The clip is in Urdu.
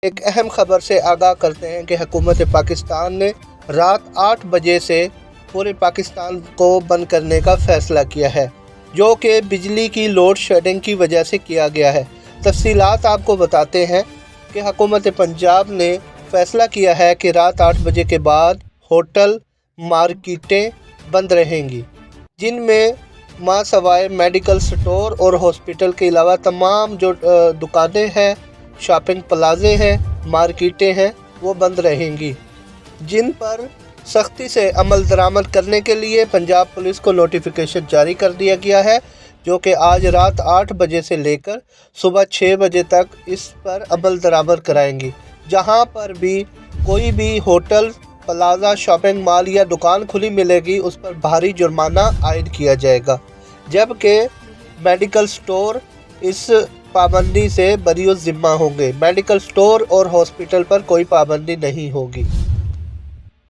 ایک اہم خبر سے آگاہ کرتے ہیں کہ حکومت پاکستان نے رات 8 بجے سے پورے پاکستان کو بند کرنے کا فیصلہ کیا ہے، جو کہ بجلی کی لوڈ شیڈنگ کی وجہ سے کیا گیا ہے۔ تفصیلات آپ کو بتاتے ہیں کہ حکومت پنجاب نے فیصلہ کیا ہے کہ رات 8 بجے کے بعد ہوٹل، مارکیٹیں بند رہیں گی، جن میں ماں سوائے میڈیکل سٹور اور ہاسپٹل کے علاوہ تمام جو دکانیں ہیں، شاپنگ پلازے ہیں، مارکیٹیں ہیں، وہ بند رہیں گی، جن پر سختی سے عمل درآمد کرنے کے لیے پنجاب پولیس کو نوٹیفیکیشن جاری کر دیا گیا ہے، جو کہ آج رات 8 بجے سے لے کر صبح 6 بجے تک اس پر عمل درآمد کرائیں گی۔ جہاں پر بھی کوئی بھی ہوٹل، پلازہ، شاپنگ مال یا دکان کھلی ملے گی، اس پر بھاری جرمانہ عائد کیا جائے گا، جبکہ میڈیکل سٹور اس پابندی سے بری الذمہ ہوں گے۔ میڈیکل سٹور اور ہاسپٹل پر کوئی پابندی نہیں ہوگی۔